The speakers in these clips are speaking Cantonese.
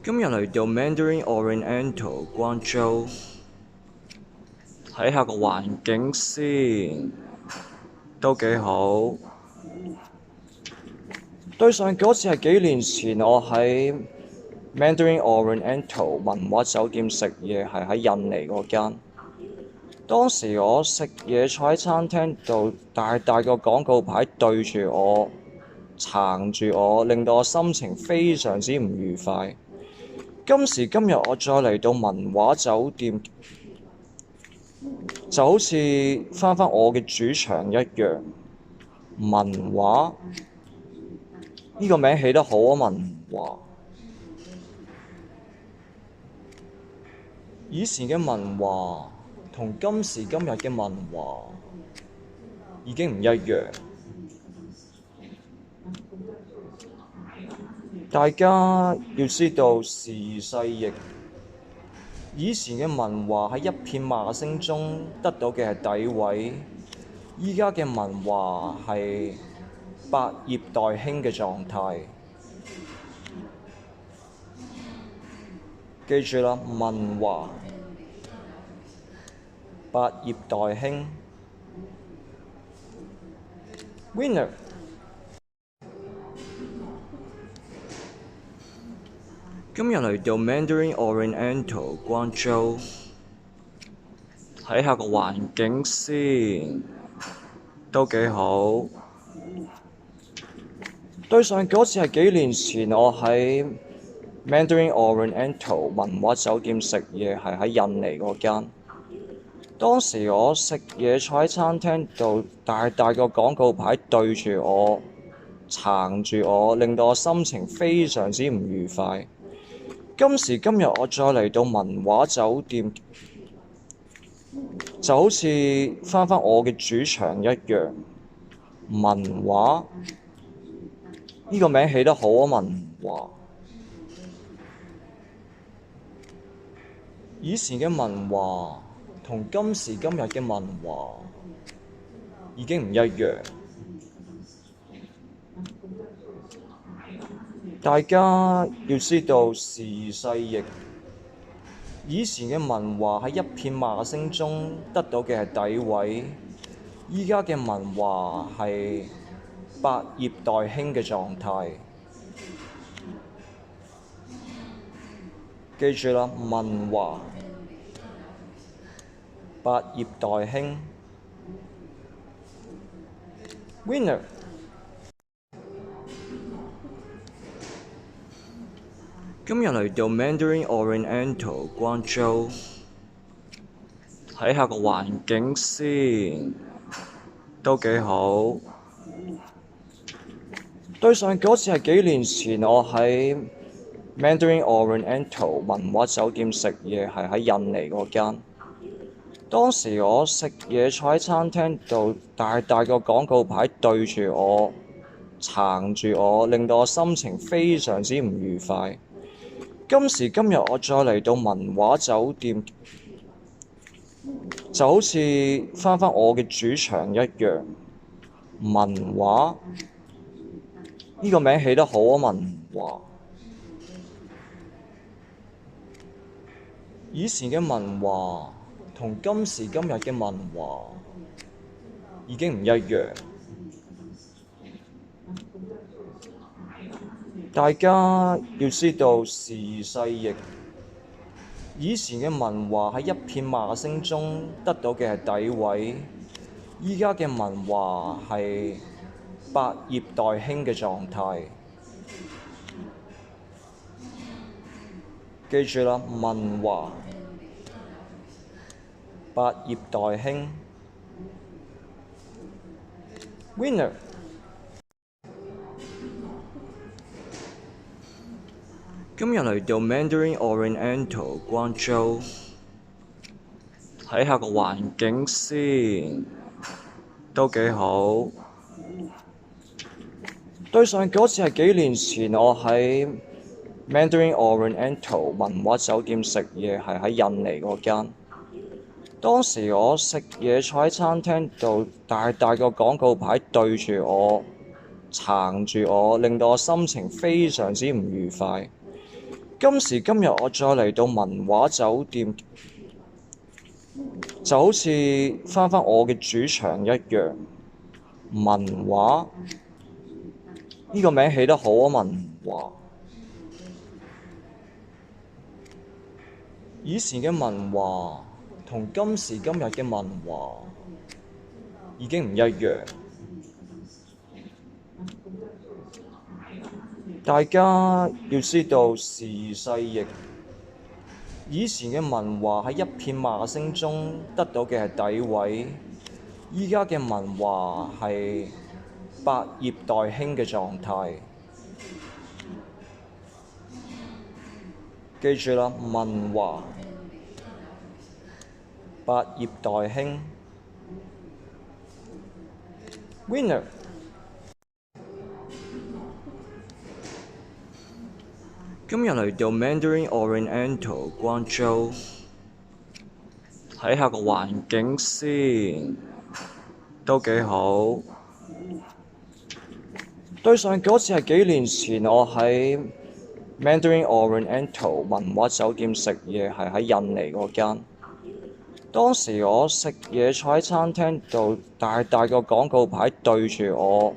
今日嚟到 Mandarin Oriental 關州，睇下個環境先，都幾好。對上嗰次係幾年前，我喺 Mandarin Oriental 文華酒店食嘢，係喺印尼嗰間。當時我食嘢坐喺餐廳度，大個廣告牌對住我，撐住我，令到我心情非常之唔愉快。今時今日我再嚟到文華酒店，就好似返我嘅主場一樣。文華呢個名起得好啊！文華以前嘅文華同今時今日嘅文華已經唔一樣。大家要知道時移世易，以前嘅文華喺一片罵聲中得到嘅係詆毀，依家嘅文華係百業待興嘅狀態。記住啦，文華百業待興 Winner。今日嚟到 Mandarin Oriental 關州，睇下個環境先，都幾好。對上嗰次係幾年前，我喺 Mandarin Oriental 文華酒店食嘢，係喺印尼嗰間。當時我食嘢坐喺餐廳度，大個廣告牌對住我，撐住我，令到我心情非常之唔愉快。今時今日我再嚟到文華酒店，就好似返我嘅主場一樣。文華呢個名起得好啊！文華以前嘅文華同今時今日嘅文華已經唔一樣。大家要知道時移世易，以前嘅文華喺一片罵聲中得到嘅係詆毀，依家嘅文華係百業待興嘅狀態。記住啦，文華百業待興 Winner。今日嚟到 Mandarin Oriental 關州，睇下個環境先，都幾好。對上嗰次係幾年前，我喺 Mandarin Oriental 文華酒店食嘢，係喺印尼嗰間。當時我食嘢坐喺餐廳度，大個廣告牌對住我，撐住我，令到我心情非常之唔愉快。今時今日我再嚟到文華酒店，就好似返我嘅主場一樣。文華呢個名起得好啊！文華以前嘅文華同今時今日嘅文華已經唔一樣。大家要知道時移世易，以前嘅文華喺一片罵聲中得到嘅係詆毀，依家嘅文華係百業待興嘅狀態。記住啦，文華百業待興 Winner。今日嚟到 Mandarin Oriental 關州，睇下個環境先，都幾好。對上嗰次係幾年前，我喺 Mandarin Oriental 文華酒店食嘢，係喺印尼嗰間。當時我食嘢坐喺餐廳度，大個廣告牌對住我，撐住我，令到我心情非常之唔愉快。今時今日我再嚟到文華酒店，就好似返我嘅主場一樣。文華呢個名起得好啊！文華以前嘅文華同今時今日嘅文華已經唔一樣。大家要知道時移世易，以前嘅文華喺一片罵聲中得到嘅係詆毀，依家嘅文華係百業待興嘅狀態。記住啦，文華百業待興 Winner。今日嚟到 Mandarin Oriental 關州，睇下個環境先，都幾好。對上嗰次係幾年前，我喺 Mandarin Oriental 文華酒店食嘢，係喺印尼嗰間。當時我食嘢坐喺餐廳度，大個廣告牌對住我，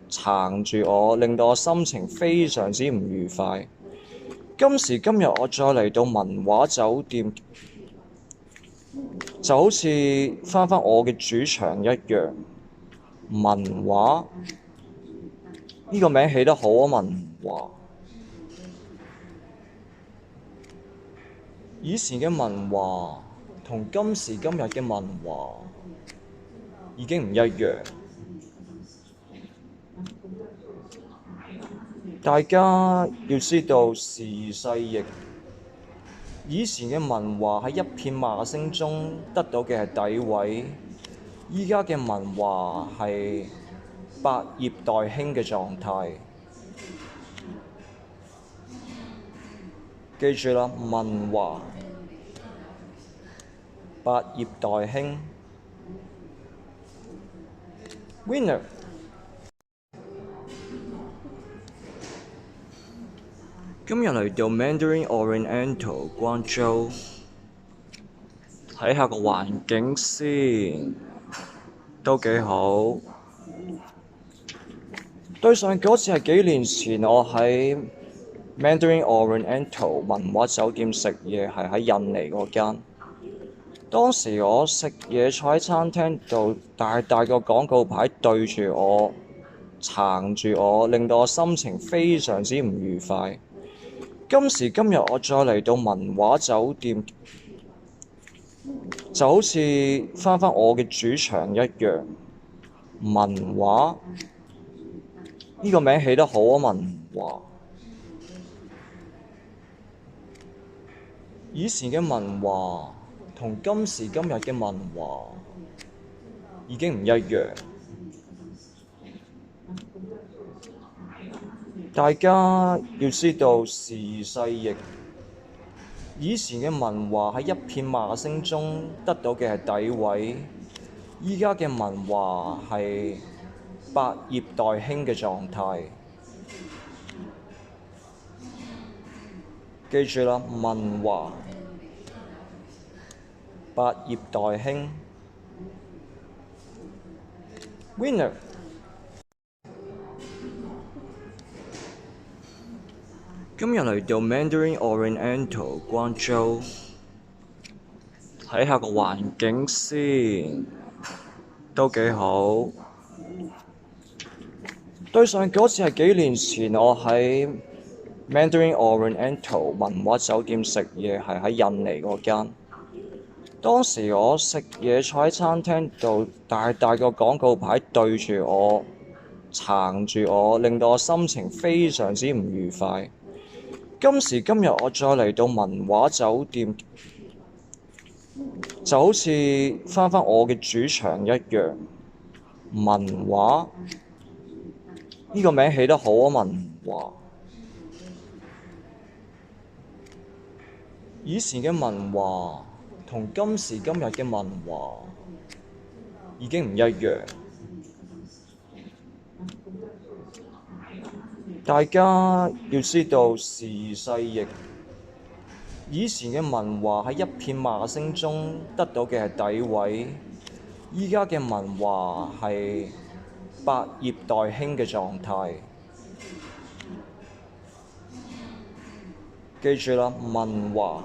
撐住我，令到我心情非常之唔愉快。今時今日我再嚟到文華酒店，就好似返我嘅主場一樣。文華呢個名起得好啊！文華以前嘅文華同今時今日嘅文華已經唔一樣。大家要知道時移世易，以前嘅文華喺一片罵聲中得到嘅係詆毀，依家嘅文華係百業待興嘅狀態。記住啦，文華百業待興 Winner。今日嚟到 Mandarin Oriental 關州，睇下個環境先，都幾好。對上嗰次係幾年前，我喺 Mandarin Oriental 文華酒店食嘢，係喺印尼嗰間。當時我食嘢坐喺餐廳度，大個廣告牌對住我，撐住我，令到我心情非常之唔愉快。今時今日我再嚟到文華酒店，就好似返我嘅主場一樣。文華呢個名起得好啊！文華以前嘅文華同今時今日嘅文華已經唔一樣。大家要知道時移世易，以前嘅文華喺一片罵聲中得到嘅係詆毀，依家嘅文華係百業待興嘅狀態。記住啦，文華百業待興 Winner。今日嚟到 Mandarin Oriental 關州，睇下個環境先，都幾好。對上嗰次係幾年前，我喺 Mandarin Oriental 文華酒店食嘢，係喺印尼嗰間。當時我食嘢坐喺餐廳度，大個廣告牌對住我，撐住我，令到我心情非常之唔愉快。今時今日我再嚟到文華酒店，就好似返我嘅主場一樣。文華呢個名起得好啊！文華以前嘅文華同今時今日嘅文華已經唔一樣。大家要知道時移世易，以前嘅文華喺一片罵聲中得到嘅係詆毀，依家嘅文華係百業待興嘅狀態。記住啦，文華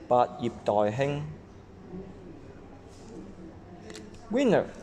百業待興。Winner。